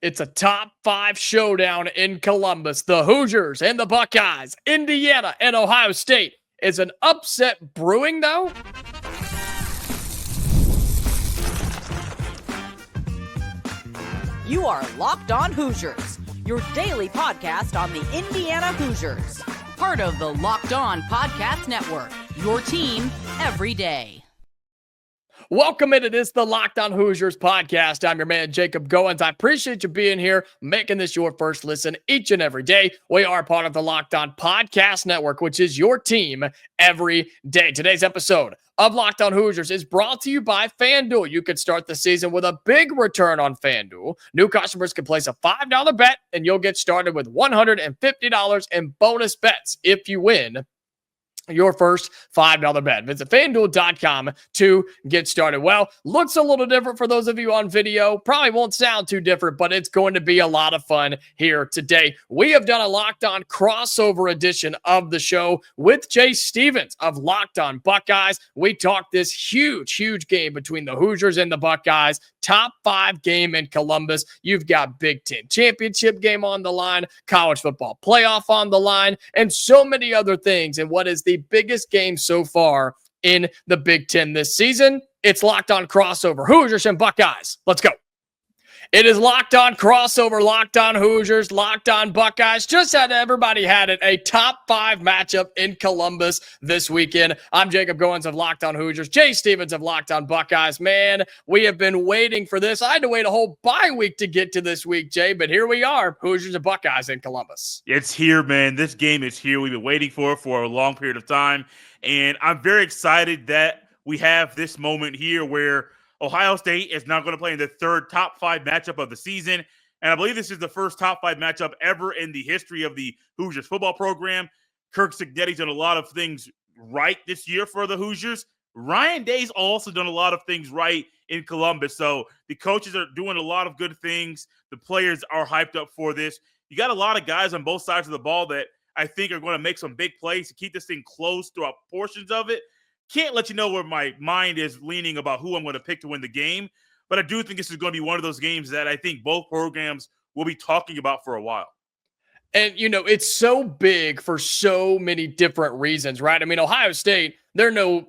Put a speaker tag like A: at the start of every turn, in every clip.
A: It's a top five showdown in Columbus. The Hoosiers and the Buckeyes, Indiana and Ohio State. Is an upset brewing, though?
B: You are Locked On Hoosiers, your daily podcast on the Indiana Hoosiers. Part of the Locked On Podcast Network, your team every day.
A: Welcome into this, the Locked On Hoosiers podcast. I'm your man, Jacob Goins. I appreciate you being here, making this your first listen each and every day. We are part of the Locked On Podcast Network, which is your team every day. Today's episode of Locked On Hoosiers is brought to you by FanDuel. You could start the season with a big return on FanDuel. New customers can place a $5 bet, and you'll get started with $150 in bonus bets if you win your first $5 bet. Visit FanDuel.com to get started. Well, looks a little different for those of you on video. Probably won't sound too different, but it's going to be a lot of fun here today. We have done a Locked On crossover edition of the show with Jay Stevens of Locked On Buckeyes. We talked this huge game between the Hoosiers and the Buckeyes. Top 5 game in Columbus. You've got Big Ten championship game on the line, college football playoff on the line, and so many other things. And what is the biggest game so far in the Big Ten this season? It's Locked On crossover, Hoosiers and Buckeyes. Let's go. It is Locked On crossover, Locked On Hoosiers, Locked On Buckeyes. Just had everybody had it, a top 5 matchup in Columbus this weekend. I'm Jacob Goins of Locked On Hoosiers, Jay Stevens of Locked On Buckeyes. Man, we have been waiting for this. I had to wait a whole bye week to get to this week, Jay, but here we are, Hoosiers and Buckeyes in Columbus.
C: It's here, man. This game is here. We've been waiting for it for a long period of time, and I'm very excited that we have this moment here where Ohio State is now going to play in the third top 5 matchup of the season. And I believe this is the first top 5 matchup ever in the history of the Hoosiers football program. Curt Cignetti's done a lot of things right this year for the Hoosiers. Ryan Day's also done a lot of things right in Columbus. So the coaches are doing a lot of good things. The players are hyped up for this. You got a lot of guys on both sides of the ball that I think are going to make some big plays to keep this thing close throughout portions of it. Can't let you know where my mind is leaning about who I'm going to pick to win the game, but I do think this is going to be one of those games that I think both programs will be talking about for a while.
A: And, it's so big for so many different reasons, right? I mean, Ohio State, they're no,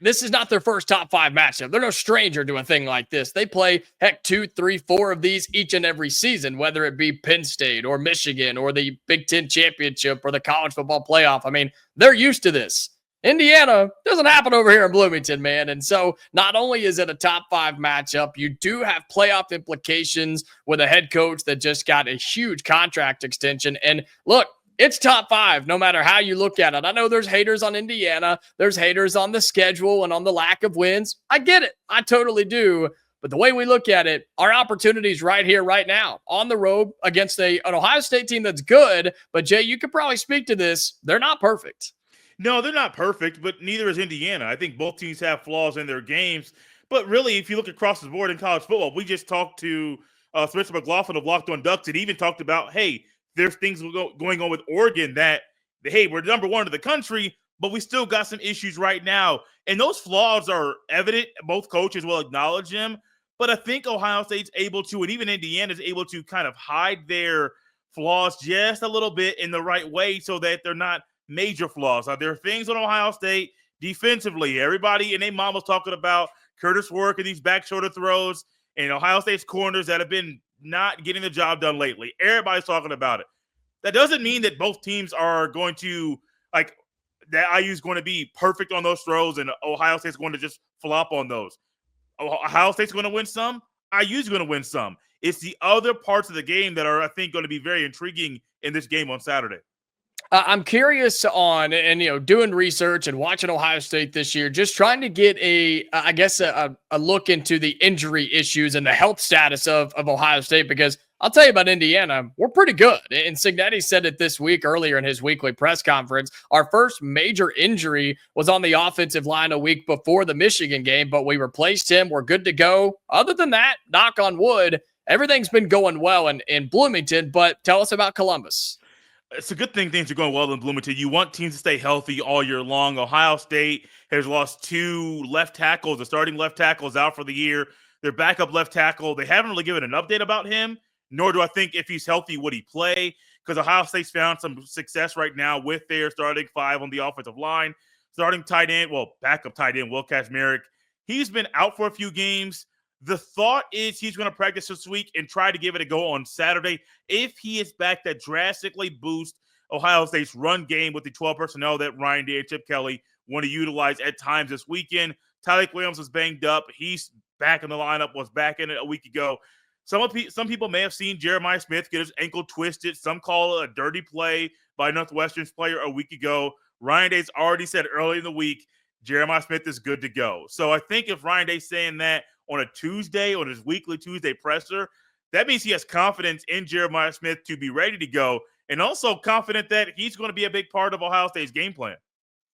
A: this is not their first top 5 matchup. They're no stranger to a thing like this. They play, 2, 3, 4 of these each and every season, whether it be Penn State or Michigan or the Big Ten championship or the college football playoff. I mean, they're used to this. Indiana doesn't happen over here in Bloomington, man. And so not only is it a top 5 matchup, you do have playoff implications with a head coach that just got a huge contract extension. And look, it's top 5 no matter how you look at it. I know there's haters on Indiana. There's haters on the schedule and on the lack of wins. I get it. I totally do. But the way we look at it, our opportunities right here, right now, on the road against an Ohio State team that's good. But Jay, you could probably speak to this. They're not perfect.
C: No, they're not perfect, but neither is Indiana. I think both teams have flaws in their games. But really, if you look across the board in college football, we just talked to Spencer McLaughlin of Locked On Ducks and even talked about, hey, there's things going on with Oregon that, hey, we're number 1 in the country, but we still got some issues right now. And those flaws are evident. Both coaches will acknowledge them. But I think Ohio State's able to, and even Indiana's able to kind of hide their flaws just a little bit in the right way so that they're not major flaws. There are things on Ohio State defensively. Everybody and their mom was talking about Curtis Work and these back shoulder throws and Ohio State's corners that have been not getting the job done lately. Everybody's talking about it. That doesn't mean that both teams are going to, like, that IU is going to be perfect on those throws and Ohio State's going to just flop on those. Ohio State's going to win some. IU's going to win some. It's the other parts of the game that are, I think, going to be very intriguing in this game on Saturday.
A: I'm curious on, and doing research and watching Ohio State this year, just trying to get a look into the injury issues and the health status of Ohio State, because I'll tell you about Indiana, we're pretty good. And Cignetti said it this week earlier in his weekly press conference. Our first major injury was on the offensive line a week before the Michigan game, but we replaced him. We're good to go. Other than that, knock on wood, everything's been going well in Bloomington. But tell us about Columbus.
C: It's a good thing things are going well in Bloomington. You want teams to stay healthy all year long. Ohio State has lost 2 left tackles, the starting left tackles out for the year. their backup left tackle. They haven't really given an update about him, nor do I think if he's healthy, would he play? Because Ohio State's found some success right now with their starting five on the offensive line. Starting tight end, backup tight end, Will Kazmarek. He's been out for a few games. The thought is he's going to practice this week and try to give it a go on Saturday. If he is back, that drastically boosts Ohio State's run game with the 12 personnel that Ryan Day and Chip Kelly want to utilize at times this weekend. Tyleik Williams was banged up. He's back in the lineup, was back in it a week ago. Some people may have seen Jeremiah Smith get his ankle twisted. Some call it a dirty play by Northwestern's player a week ago. Ryan Day's already said early in the week, Jeremiah Smith is good to go. So I think if Ryan Day's saying that on a Tuesday, on his weekly Tuesday presser, that means he has confidence in Jeremiah Smith to be ready to go, and also confident that he's going to be a big part of Ohio State's game plan.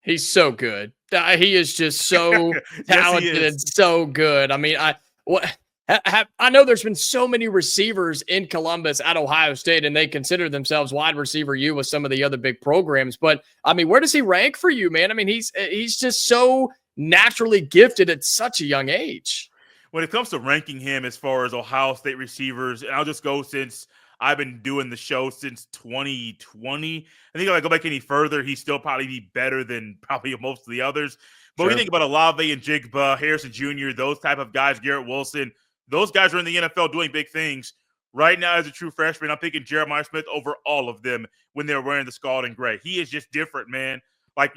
A: He's so good. He is just so talented and so good. I mean, I know there's been so many receivers in Columbus at Ohio State, and they consider themselves wide receiver U with some of the other big programs. But I mean, where does he rank for you, man? I mean, he's just so naturally gifted at such a young age.
C: When it comes to ranking him as far as Ohio State receivers, and I'll just go since I've been doing the show since 2020. I think if I go back any further, he's still probably be better than probably most of the others. But when you think about Olave and Jigba, Harrison Jr., those type of guys, Garrett Wilson, those guys are in the NFL doing big things. Right now, as a true freshman, I'm picking Jeremiah Smith over all of them when they're wearing the scarlet and gray. He is just different, man. Like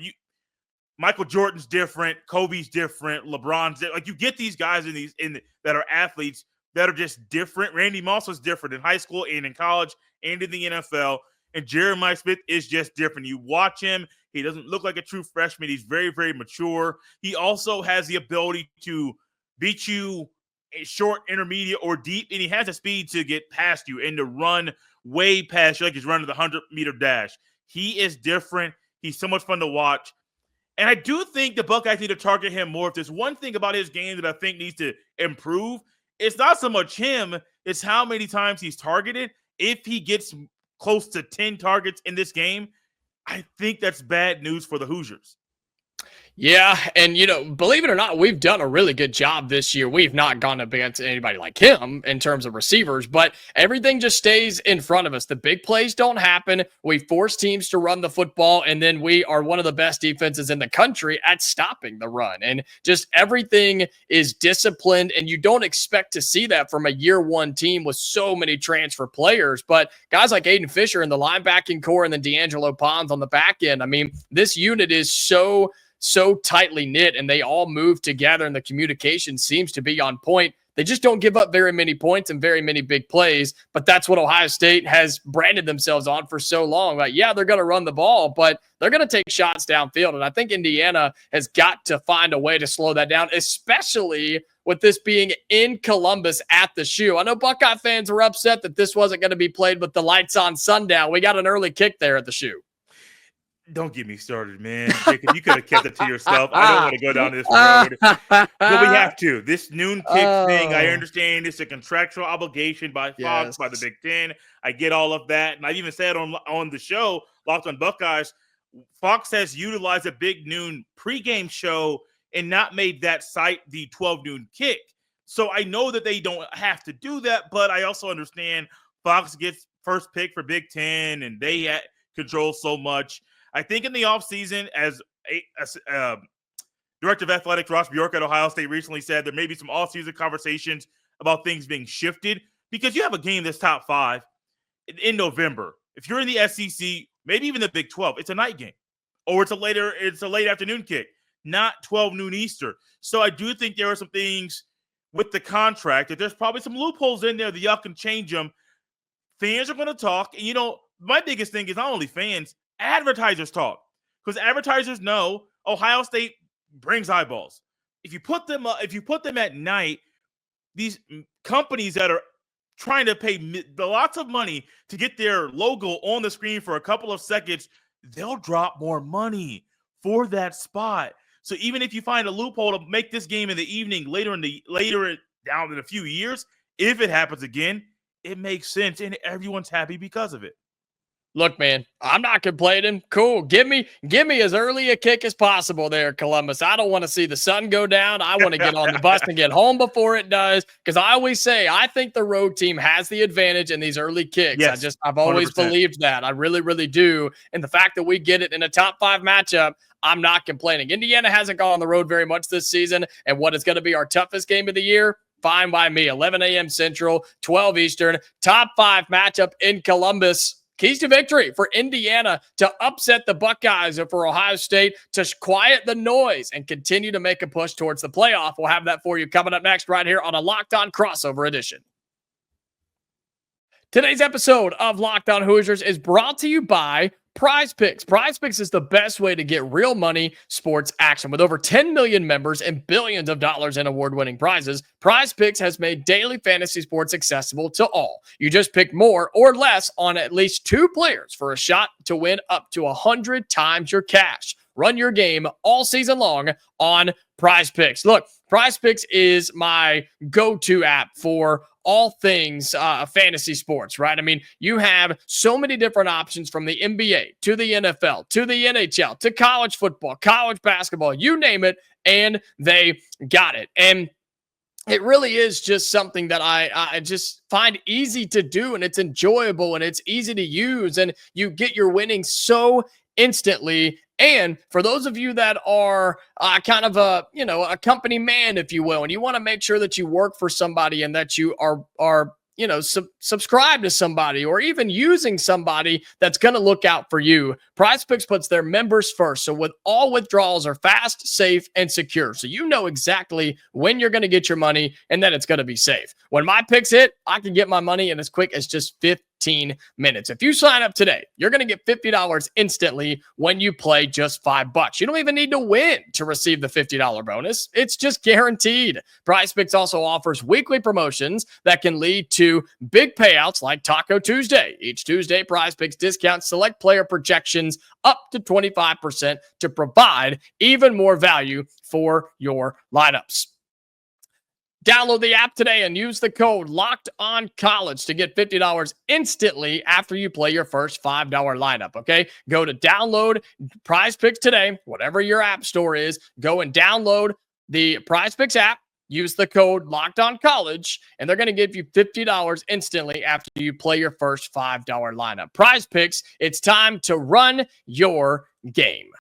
C: Michael Jordan's different, Kobe's different, LeBron's different. Like you get these guys that are athletes that are just different. Randy Moss was different in high school and in college and in the NFL. And Jeremiah Smith is just different. You watch him, he doesn't look like a true freshman. He's very, very mature. He also has the ability to beat you short, intermediate, or deep, and he has the speed to get past you and to run way past you like he's running the 100-meter dash. He is different. He's so much fun to watch. And I do think the Buckeyes need to target him more. If there's one thing about his game that I think needs to improve, it's not so much him, it's how many times he's targeted. If he gets close to 10 targets in this game, I think that's bad news for the Hoosiers.
A: Yeah, and believe it or not, we've done a really good job this year. We've not gone up against anybody like him in terms of receivers, but everything just stays in front of us. The big plays don't happen. We force teams to run the football, and then we are one of the best defenses in the country at stopping the run. And just everything is disciplined, and you don't expect to see that from a year one team with so many transfer players. But guys like Aiden Fisher in the linebacking core and then D'Angelo Pons on the back end, I mean, this unit is so tightly knit, and they all move together, and the communication seems to be on point. They just don't give up very many points and very many big plays, but that's what Ohio State has branded themselves on for so long. Like, yeah, they're going to run the ball, but they're going to take shots downfield, and I think Indiana has got to find a way to slow that down, especially with this being in Columbus at the Shoe. I know Buckeye fans were upset that this wasn't going to be played with the lights on sundown. We got an early kick there at the Shoe.
C: Don't get me started, man. Jacob, you could have kept it to yourself. I don't want to go down this road. But we have to. This noon kick thing, I understand it's a contractual obligation by Fox, by the Big Ten. I get all of that. And I've even said on the show, Locked on Buckeyes, Fox has utilized a big noon pregame show and not made that site the 12 noon kick. So I know that they don't have to do that, but I also understand Fox gets first pick for Big Ten, and they control so much. I think in the offseason, as Director of Athletics Ross Bjork at Ohio State recently said, there may be some offseason conversations about things being shifted because you have a game that's top 5 in November. If you're in the SEC, maybe even the Big 12, it's a night game, or it's a late afternoon kick, not 12 noon Eastern. So I do think there are some things with the contract that there's probably some loopholes in there that y'all can change them. Fans are going to talk, and my biggest thing is not only fans. Advertisers talk, because advertisers know Ohio State brings eyeballs. If you put them at night, these companies that are trying to pay lots of money to get their logo on the screen for a couple of seconds, they'll drop more money for that spot. So even if you find a loophole to make this game in the evening later down in a few years, if it happens again, it makes sense and everyone's happy because of it.
A: Look, man, I'm not complaining. Cool. Give me as early a kick as possible there, Columbus. I don't want to see the sun go down. I want to get on the bus and get home before it does. Because I always say I think the road team has the advantage in these early kicks.
C: Yes,
A: I've always
C: 100%.
A: believed that. I really, really do. And the fact that we get it in a top 5 matchup, I'm not complaining. Indiana hasn't gone on the road very much this season. And what is going to be our toughest game of the year? Fine by me. 11 a.m. Central, 12 Eastern, top 5 matchup in Columbus. Keys to victory for Indiana to upset the Buckeyes and for Ohio State to quiet the noise and continue to make a push towards the playoff. We'll have that for you coming up next right here on a Locked On Crossover Edition. Today's episode of Locked On Hoosiers is brought to you by Prize Picks. Prize Picks is the best way to get real money sports action. With over 10 million members and billions of dollars in award-winning prizes, Prize Picks has made daily fantasy sports accessible to all. You just pick more or less on at least 2 players for a shot to win up to 100 times your cash. Run your game all season long on Prize Picks. Look, Prize Picks is my go-to app for all things fantasy sports, right? I mean, you have so many different options from the NBA to the NFL to the NHL to college football, college basketball, you name it, and they got it. And it really is just something that I just find easy to do, and it's enjoyable and it's easy to use, and you get your winnings so instantly. And for those of you that are kind of a company man, if you will, and you want to make sure that you work for somebody and that you are subscribe to somebody or even using somebody that's going to look out for you, Prize Picks puts their members first. So with all withdrawals are fast, safe, and secure. So you know exactly when you're going to get your money and that it's going to be safe. When my picks hit, I can get my money in as quick as just 15 minutes. If you sign up today, you're going to get $50 instantly when you play just $5. You don't even need to win to receive the $50 bonus. It's just guaranteed. Prize Picks also offers weekly promotions that can lead to big payouts like Taco Tuesday. Each Tuesday, Prize Picks discounts select player projections up to 25% to provide even more value for your lineups. Download the app today and use the code LOCKEDONCollege to get $50 instantly after you play your first $5 lineup, okay? Go to download Prize Picks today, whatever your app store is. Go and download the Prize Picks app. Use the code LOCKEDONCollege, and they're going to give you $50 instantly after you play your first $5 lineup. Prize Picks, it's time to run your game.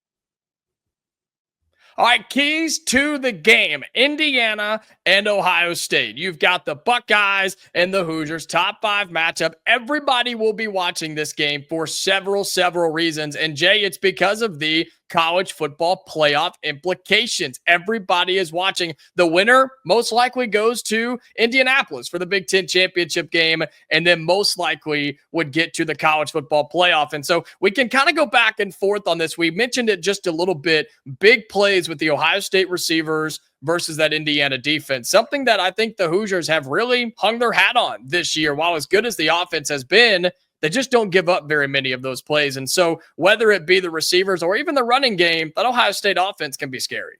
A: All right, keys to the game, Indiana and Ohio State. You've got the Buckeyes and the Hoosiers, top 5 matchup. Everybody will be watching this game for several reasons. And Jay, it's because of the college football playoff implications. Everybody is watching. The winner most likely goes to Indianapolis for the Big Ten championship game, and then most likely would get to the college football playoff. And so we can kind of go back and forth on this. We mentioned it just a little bit. Big plays with the Ohio State receivers versus that Indiana defense. Something that I think the Hoosiers have really hung their hat on this year. While as good as the offense has been, they just don't give up very many of those plays. And so whether it be the receivers or even the running game, that Ohio State offense can be scary.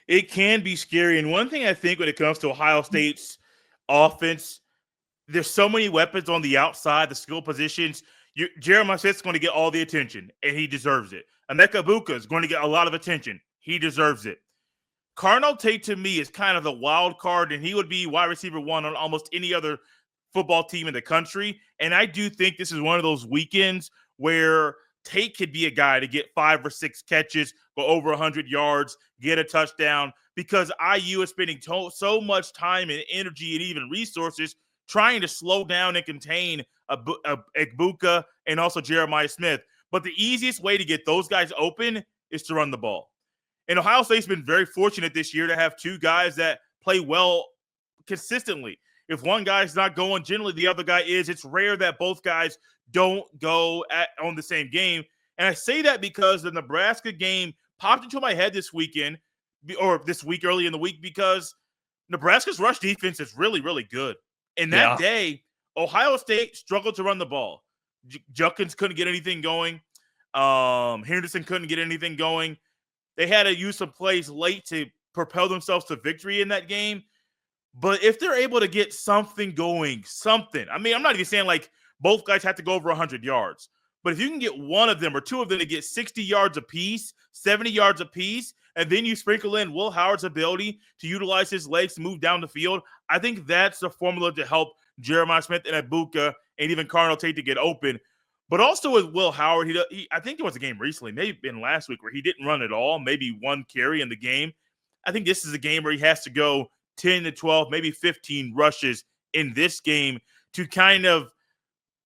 C: It can be scary. And one thing I think when it comes to Ohio State's offense, there's so many weapons on the outside, the skill positions. Jeremiah Smith's going to get all the attention, and he deserves it. Emeka Egbuka is going to get a lot of attention. He deserves it. Carnell Tate, to me, is kind of the wild card, and he would be wide receiver 1 on almost any other football team in the country. And I do think this is one of those weekends where Tate could be a guy to get 5 or 6 catches, go over 100 yards, get a touchdown, because IU is spending so much time and energy and even resources trying to slow down and contain Egbuka and also Jeremiah Smith. But the easiest way to get those guys open is to run the ball. And Ohio State's been very fortunate this year to have 2 guys that play well consistently. If one guy's not going, generally the other guy is. It's rare that both guys don't go on the same game. And I say that because the Nebraska game popped into my head this weekend, or this week early in the week, because Nebraska's rush defense is really, really good. And that day, Ohio State struggled to run the ball. Judkins couldn't get anything going. Henderson couldn't get anything going. They had to use some plays late to propel themselves to victory in that game. But if they're able to get something going, I mean, I'm not even saying like both guys have to go over 100 yards, But if you can get one of them or two of them to get 60 yards apiece, 70 yards apiece, and then you sprinkle in Will Howard's ability to utilize his legs to move down the field, I think that's the formula to help Jeremiah Smith and Ibuka and even Cardinal Tate to get open. But also with Will Howard, I think there was a game recently, maybe been last week, where he didn't run at all, maybe one carry in the game. I think this is a game where he has to go 10 to 12, maybe 15 rushes in this game to kind of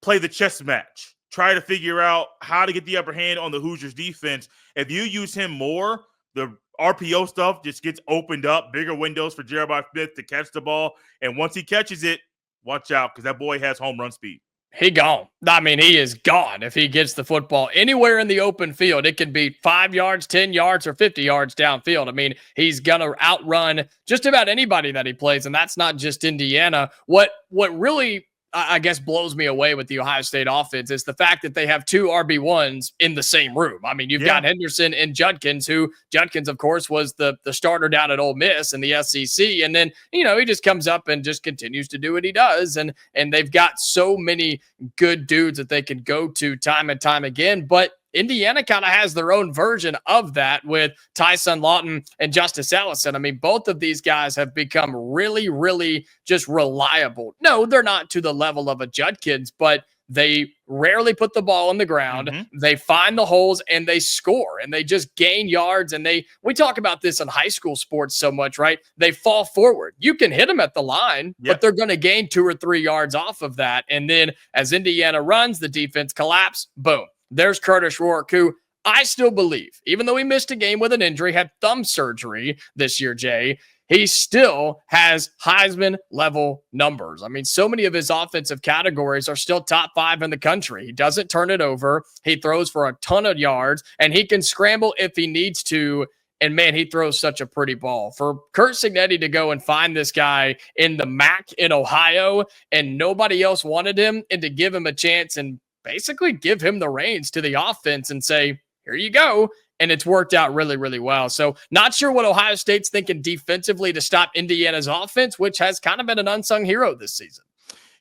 C: play the chess match, try to figure out how to get the upper hand on the Hoosiers defense. If you use him more, the RPO stuff just gets opened up, bigger windows for Jeremiah Smith to catch the ball. And once he catches it, watch out, because that boy has home run speed.
A: He gone. I mean, he is gone if he gets the football anywhere in the open field. It can be 5 yards, 10 yards, or 50 yards downfield. I mean, he's going to outrun just about anybody that he plays, and that's not just Indiana. What really, I guess, blows me away with the Ohio State offense is the fact that they have two RB1s in the same room. I mean, you've got Henderson and Judkins, who Judkins, of course, was the starter down at Ole Miss in the SEC. And then, he just comes up and just continues to do what he does. And they've got so many good dudes that they can go to time and time again. But Indiana kind of has their own version of that with Tyson Lawton and Justice Ellison. I mean, both of these guys have become really, really just reliable. No, they're not to the level of a Judkins, but they rarely put the ball on the ground. Mm-hmm. They find the holes and they score, and they just gain yards. And we talk about this in high school sports so much, right? They fall forward. You can hit them at the line, but they're going to gain 2 or 3 yards off of that. And then as Indiana runs, the defense collapse, boom. There's Curtis Rourke, who I still believe, even though he missed a game with an injury, had thumb surgery this year, Jay, he still has Heisman-level numbers. I mean, so many of his offensive categories are still top 5 in the country. He doesn't turn it over. He throws for a ton of yards, and he can scramble if he needs to. And, man, he throws such a pretty ball. For Curt Cignetti to go and find this guy in the MAC in Ohio, and nobody else wanted him, and to give him a chance and basically give him the reins to the offense and say, here you go. And it's worked out really, really well. So not sure what Ohio State's thinking defensively to stop Indiana's offense, which has kind of been an unsung hero this season.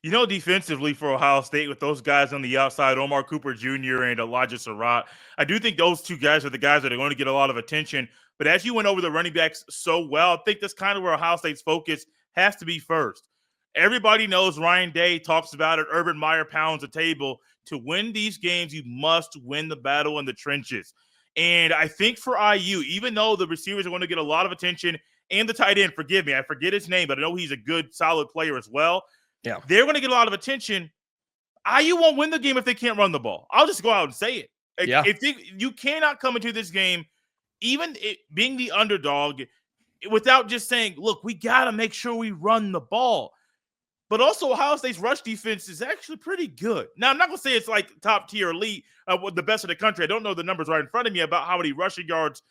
C: Defensively for Ohio State with those guys on the outside, Omar Cooper Jr. and Elijah Surratt, I do think those two guys are the guys that are going to get a lot of attention. But as you went over the running backs so well, I think that's kind of where Ohio State's focus has to be first. Everybody knows Ryan Day talks about it. Urban Meyer pounds the table. To win these games, you must win the battle in the trenches. And I think for IU, even though the receivers are going to get a lot of attention, and the tight end, forgive me, I forget his name, but I know he's a good, solid player as well. Yeah, they're going to get a lot of attention. IU won't win the game if they can't run the ball. I'll just go out and say it. You cannot come into this game, even being the underdog, without just saying, look, we got to make sure we run the ball. But also, Ohio State's rush defense is actually pretty good. Now, I'm not going to say it's like top tier elite, the best of the country. I don't know the numbers right in front of me about how many rushing yards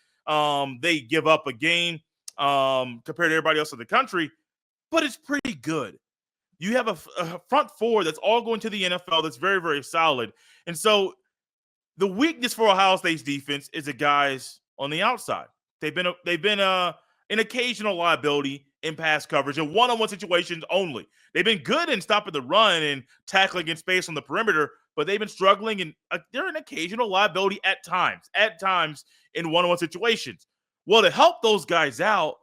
C: they give up a game compared to everybody else in the country, but it's pretty good. You have a front four that's all going to the NFL that's very, very solid. And so the weakness for Ohio State's defense is the guys on the outside. They've been an occasional liability in pass coverage and one-on-one situations only. They've been good in stopping the run and tackling in space on the perimeter, but they've been struggling, and they're an occasional liability at times in one-on-one situations. Well, to help those guys out,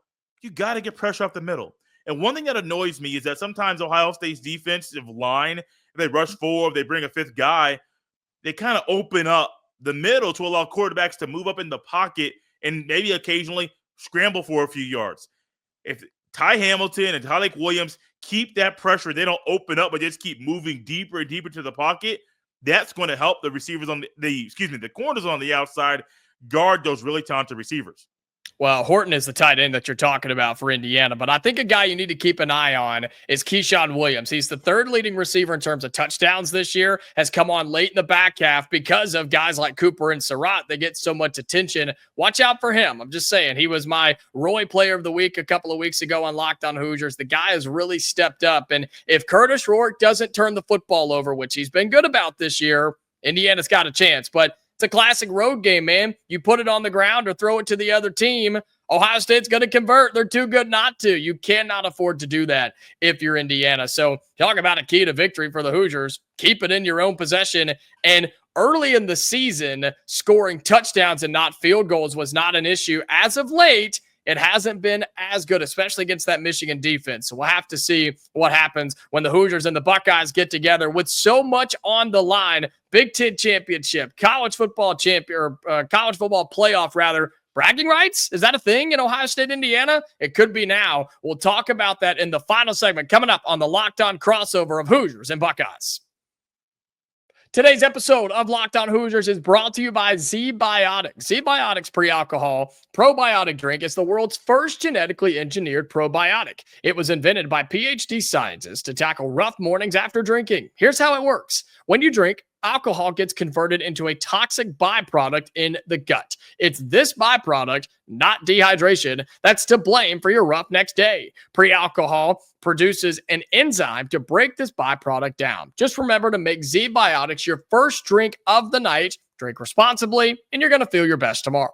C: you got to get pressure off the middle. And one thing that annoys me is that sometimes Ohio State's defensive line, if they rush forward, they bring a fifth guy, they kind of open up the middle to allow quarterbacks to move up in the pocket and maybe occasionally scramble for a few yards. If Ty Hamilton and Tyleik Williams keep that pressure, they don't open up, but just keep moving deeper and deeper to the pocket, that's going to help the receivers on the corners on the outside guard those really talented receivers.
A: Well, Horton is the tight end that you're talking about for Indiana, but I think a guy you need to keep an eye on is Keyshawn Williams. He's the third leading receiver in terms of touchdowns this year, has come on late in the back half because of guys like Cooper and Surratt. They get so much attention. Watch out for him. I'm just saying, he was my Roy Player of the Week a couple of weeks ago on Locked On Hoosiers. The guy has really stepped up, and if Curtis Rourke doesn't turn the football over, which he's been good about this year, Indiana's got a chance, but it's a classic road game, man. You put it on the ground or throw it to the other team. Ohio State's going to convert. They're too good not to. You cannot afford to do that if you're Indiana. So talk about a key to victory for the Hoosiers. Keep it in your own possession. And early in the season, scoring touchdowns and not field goals was not an issue. As of late, it hasn't been as good, especially against that Michigan defense. So we'll have to see what happens when the Hoosiers and the Buckeyes get together with so much on the line. Big Ten championship, college football playoff, rather. Bragging rights? Is that a thing in Ohio State, Indiana? It could be now. We'll talk about that in the final segment coming up on the Locked On crossover of Hoosiers and Buckeyes. Today's episode of Locked On Hoosiers is brought to you by ZBiotics. ZBiotics pre-alcohol probiotic drink is the world's first genetically engineered probiotic. It was invented by PhD scientists to tackle rough mornings after drinking. Here's how it works. When you drink, alcohol gets converted into a toxic byproduct in the gut. It's this byproduct, not dehydration, that's to blame for your rough next day. Pre-alcohol produces an enzyme to break this byproduct down. Just remember to make ZBiotics your first drink of the night. Drink responsibly, and you're going to feel your best tomorrow.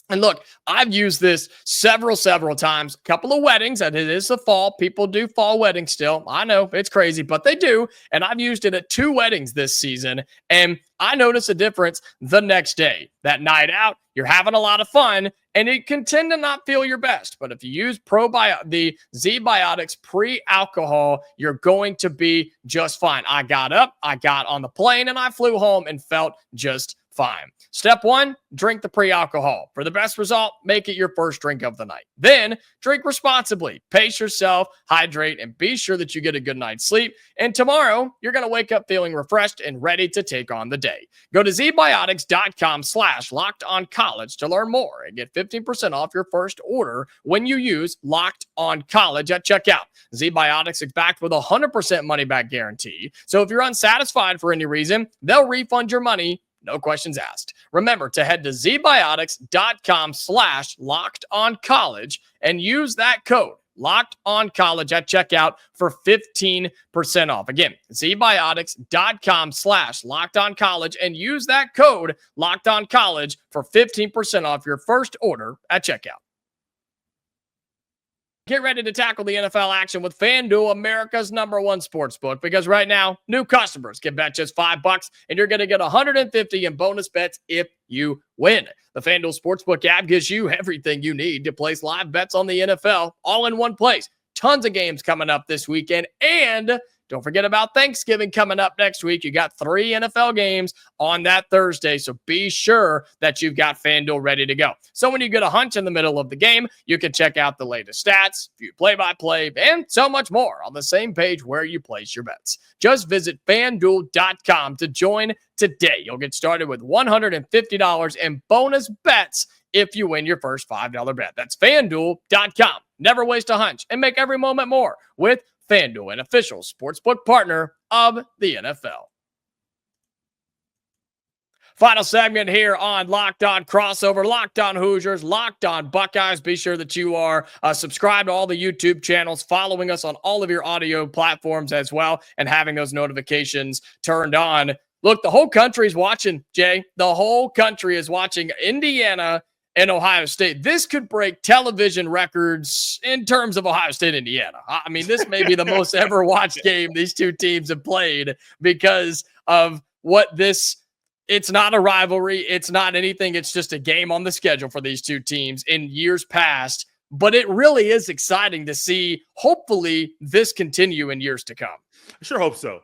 A: And look, I've used this several times. A couple of weddings, and it is the fall. People do fall weddings still. I know, it's crazy, but they do. And I've used it at 2 weddings this season, and I notice a difference the next day. That night out, you're having a lot of fun, and it can tend to not feel your best. But if you use the ZBiotics pre-alcohol, you're going to be just fine. I got up, I got on the plane, and I flew home and felt just fine. Step 1, drink the pre-alcohol. For the best result, make it your first drink of the night. Then drink responsibly. Pace yourself, hydrate, and be sure that you get a good night's sleep. And tomorrow, you're going to wake up feeling refreshed and ready to take on the day. Go to zbiotics.com/lockedoncollege to learn more and get 15% off your first order when you use Locked On College at checkout. ZBiotics is backed with a 100% money-back guarantee. So if you're unsatisfied for any reason, they'll refund your money. No questions asked. Remember to head to zbiotics.com/lockedoncollege and use that code LOCKEDONCOLLEGE at checkout for 15% off. Again, zbiotics.com/lockedoncollege and use that code LOCKEDONCOLLEGE for 15% off your first order at checkout. Get ready to tackle the NFL action with FanDuel, America's #1 sportsbook, because right now, new customers can bet just $5 and you're going to get $150 in bonus bets if you win. The FanDuel Sportsbook app gives you everything you need to place live bets on the NFL all in one place. Tons of games coming up this weekend, and don't forget about Thanksgiving coming up next week. You got 3 NFL games on that Thursday, so be sure that you've got FanDuel ready to go. So when you get a hunch in the middle of the game, you can check out the latest stats, view play-by-play, and so much more on the same page where you place your bets. Just visit FanDuel.com to join today. You'll get started with $150 in bonus bets if you win your first $5 bet. That's FanDuel.com. Never waste a hunch and make every moment more with FanDuel, an official sportsbook partner of the NFL. Final segment here on Locked On Crossover, Locked On Hoosiers, Locked On Buckeyes. Be sure that you are subscribed to all the YouTube channels, following us on all of your audio platforms as well, and having those notifications turned on. Look, the whole country is watching, Jay. The whole country is watching Indiana and Ohio State. This could break television records in terms of Ohio State, Indiana. I mean, this may be the most ever watched game these two teams have played because of what this, it's not a rivalry. It's not anything. It's just a game on the schedule for these two teams in years past. But it really is exciting to see, hopefully, this continue in years to come.
C: I sure hope so.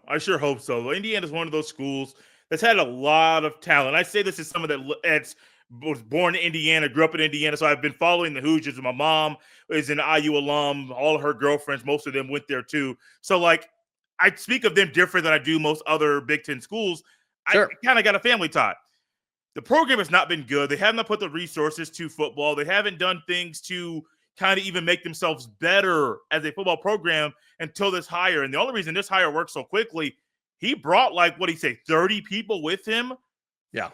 C: Indiana is one of those schools that's had a lot of talent. I say this as someone that's was born in Indiana, grew up in Indiana, so I've been following the Hoosiers. My mom is an IU alum. All of her girlfriends, most of them went there too. So, like, I speak of them different than I do most other Big Ten schools. Sure. I kind of got a family tie. The program has not been good. They have not put the resources to football. They haven't done things to kind of even make themselves better as a football program until this hire. And the only reason this hire worked so quickly, he brought, like, what did he say, 30 people with him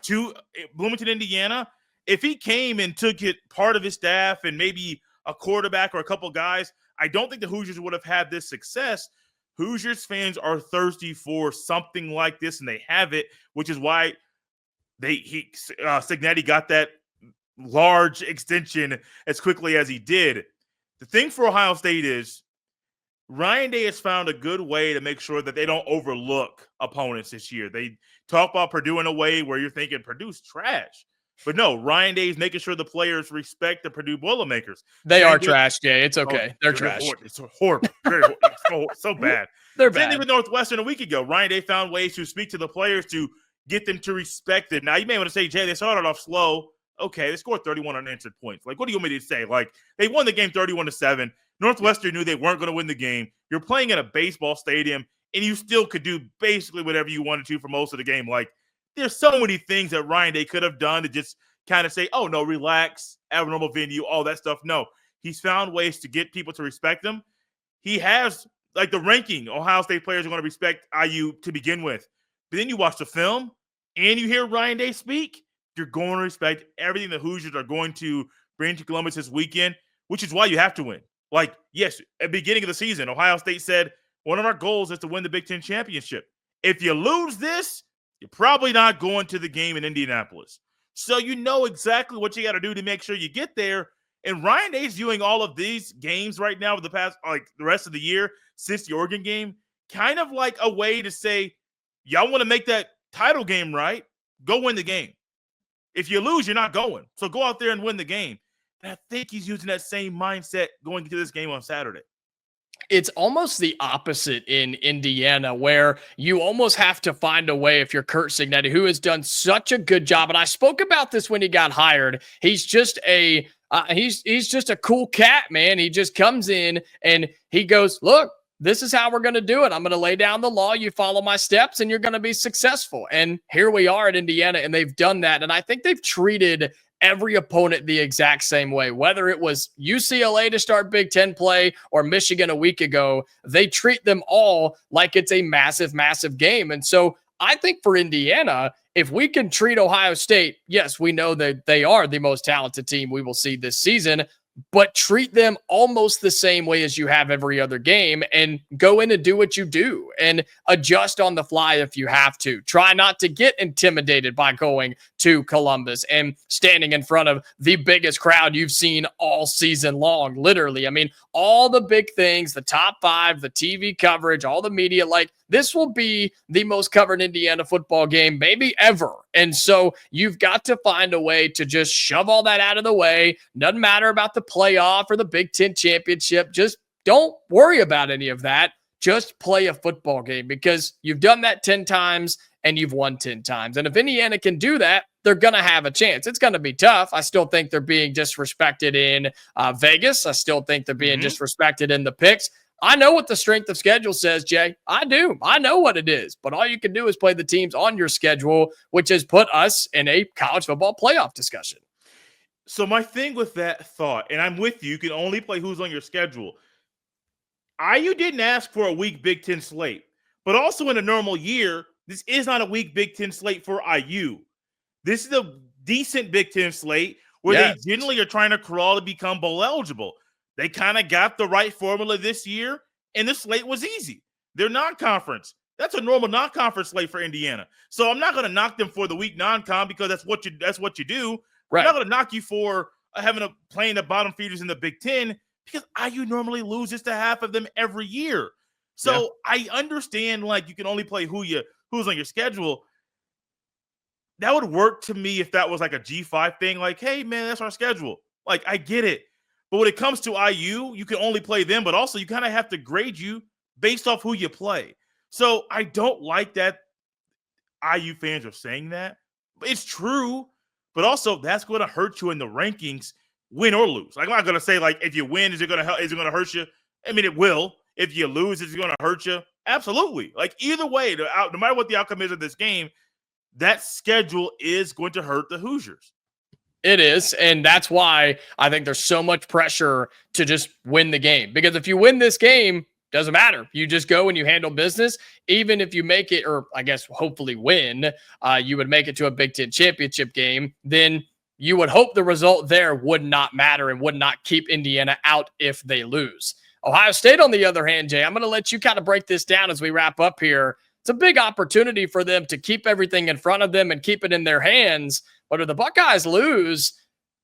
C: to Bloomington, Indiana. If he came and took it part of his staff and maybe a quarterback or a couple guys, I don't think the Hoosiers would have had this success. Hoosiers fans are thirsty for something like this, and they have it, which is why Cignetti got that large extension as quickly as he did. The thing for Ohio State is Ryan Day has found a good way to make sure that they don't overlook opponents this year. They talk about Purdue in a way where you're thinking Purdue's trash. But no, Ryan Day is making sure the players respect the Purdue Boilermakers.
A: They are trash, Jay. It's okay. They're trash.
C: It's horrible. So bad.
A: They're
C: Same
A: bad.
C: thing with Northwestern a week ago. Ryan Day found ways to speak to the players to get them to respect it. Now, you may want to say, Jay, they started off slow. Okay, they scored 31 unanswered points. Like, what do you want me to say? Like, they won the game 31-7. Northwestern knew they weren't going to win the game. You're playing in a baseball stadium, and you still could do basically whatever you wanted to for most of the game. Like, there's so many things that Ryan Day could have done to just kind of say, oh, no, relax, abnormal venue, all that stuff. No, he's found ways to get people to respect him. He has, like, the ranking. Ohio State players are going to respect IU to begin with. But then you watch the film, and you hear Ryan Day speak, you're going to respect everything the Hoosiers are going to bring to Columbus this weekend, which is why you have to win. Like, yes, at the beginning of the season, Ohio State said, one of our goals is to win the Big Ten championship. If you lose this, you're probably not going to the game in Indianapolis. So you know exactly what you got to do to make sure you get there. And Ryan Day's viewing all of these games right now with the past, like the rest of the year since the Oregon game, kind of like a way to say, y'all want to make that title game right? Go win the game. If you lose, you're not going. So go out there and win the game. And I think he's using that same mindset going into this game on Saturday.
A: It's almost the opposite in Indiana, where you almost have to find a way, if you're Curt Cignetti, who has done such a good job. And I spoke about this when he got hired. He's just he's just a cool cat, man. He just comes in and he goes, look, this is how we're going to do it. I'm going to lay down the law. You follow my steps and you're going to be successful. And here we are at Indiana, and they've done that. And I think they've treated every opponent the exact same way, whether it was UCLA to start Big Ten play or Michigan a week ago. They treat them all like it's a massive, massive game. And so I think for Indiana, if we can treat Ohio State, yes, we know that they are the most talented team we will see this season, but treat them almost the same way as you have every other game and go in and do what you do and adjust on the fly if you have to. Try not to get intimidated by going to Columbus and standing in front of the biggest crowd you've seen all season long, literally. I mean, all the big things, the top five, the TV coverage, all the media, like this will be the most covered Indiana football game maybe ever. And so you've got to find a way to just shove all that out of the way. Doesn't matter about the playoff or the Big Ten championship. Just don't worry about any of that. Just play a football game, because you've done that 10 times and you've won 10 times. And if Indiana can do that, they're going to have a chance. It's going to be tough. I still think they're being disrespected in Vegas. I still think they're being disrespected in the picks. I know what the strength of schedule says, Jay. I do. I know what it is. But all you can do is play the teams on your schedule, which has put us in a college football playoff discussion.
C: So my thing with that thought, and I'm with you, you can only play who's on your schedule. IU didn't ask for a weak Big Ten slate, but also in a normal year, this is not a weak Big Ten slate for IU. This is a decent Big Ten slate where they generally are trying to crawl to become bowl eligible. They kind of got the right formula this year, and the slate was easy. They're non-conference. That's a normal non-conference slate for Indiana. So I'm not going to knock them for the weak non-con, because that's what you do. Right. I'm not going to knock you for playing the bottom feeders in the Big Ten, because IU normally loses to half of them every year. So I understand, like, you can only play who's on your schedule. That would work to me if that was like a G5 thing. Like, hey, man, that's our schedule. Like, I get it. But when it comes to IU, you can only play them, but also you kind of have to grade you based off who you play. So I don't like that IU fans are saying that. It's true, but also that's going to hurt you in the rankings, win or lose. Like, I'm not going to say, like, if you win, is it going to hurt you? I mean, it will. If you lose, is it going to hurt you? Absolutely. Like, either way, no matter what the outcome is of this game, that schedule is going to hurt the Hoosiers.
A: It is, and that's why I think there's so much pressure to just win the game. Because if you win this game, doesn't matter. You just go and you handle business. Even if you make it, or I guess hopefully win, you would make it to a Big Ten championship game, then you would hope the result there would not matter and would not keep Indiana out if they lose. Ohio State, on the other hand, Jay, I'm going to let you kind of break this down as we wrap up here. It's a big opportunity for them to keep everything in front of them and keep it in their hands. But if the Buckeyes lose,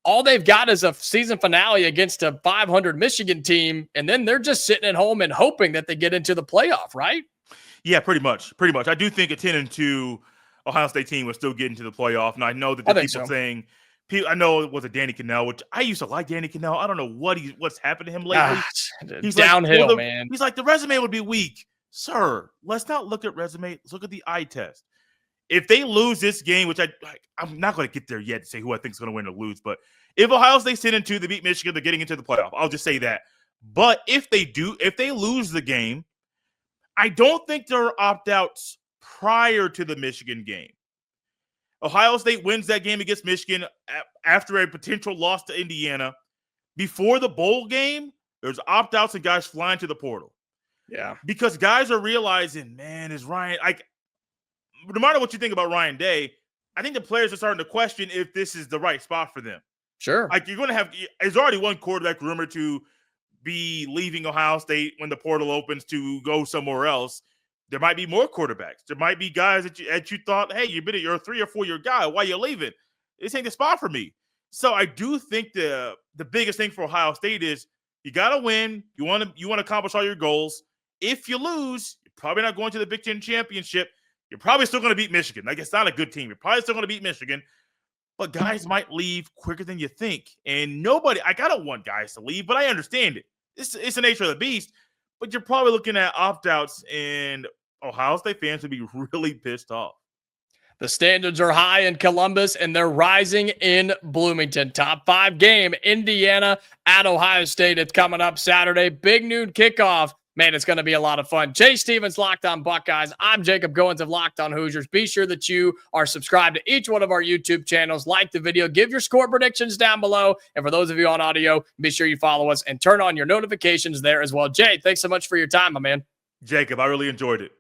A: all they've got is a season finale against a 500 Michigan team, and then they're just sitting at home and hoping that they get into the playoff, right?
C: Yeah, pretty much. Pretty much. I do think a 10-2 Ohio State team will still get into the playoff. And I know that the people saying, I know it was a Danny Cannell, which I used to like Danny Cannell. I don't know what's happened to him lately.
A: He's downhill,
C: like,
A: man.
C: He's like, the resume would be weak. Sir, let's not look at resume. Let's look at the eye test. If they lose this game, which I'm not going to get there yet to say who I think is going to win or lose, but if Ohio State's 10-2, they beat Michigan, they're getting into the playoff. I'll just say that. But if they lose the game, I don't think there are opt-outs prior to the Michigan game. Ohio State wins that game against Michigan after a potential loss to Indiana. Before the bowl game, there's opt-outs and guys flying to the portal.
A: Yeah.
C: Because guys are realizing, man, is Ryan, no matter what you think about Ryan Day, I think the players are starting to question if this is the right spot for them.
A: Sure.
C: You're going to have, there's already one quarterback rumored to be leaving Ohio State when the portal opens to go somewhere else. There might be more quarterbacks. There might be guys that you thought, hey, you're a 3 or 4 year guy. Why are you leaving? This ain't the spot for me. So I do think the biggest thing for Ohio State is you got to win. You want to accomplish all your goals. If you lose, you're probably not going to the Big Ten championship. You're probably still going to beat Michigan. It's not a good team. You're probably still going to beat Michigan. But guys might leave quicker than you think. And I don't want guys to leave, but I understand it. It's the nature of the beast. But you're probably looking at opt-outs, and Ohio State fans would be really pissed off.
A: The standards are high in Columbus, and they're rising in Bloomington. Top 5 game, Indiana at Ohio State. It's coming up Saturday. Big noon kickoff. Man, it's going to be a lot of fun. Jay Stevens, Locked On Buckeyes. I'm Jacob Goins of Locked On Hoosiers. Be sure that you are subscribed to each one of our YouTube channels. Like the video. Give your score predictions down below. And for those of you on audio, be sure you follow us and turn on your notifications there as well. Jay, thanks so much for your time, my man.
C: Jacob, I really enjoyed it.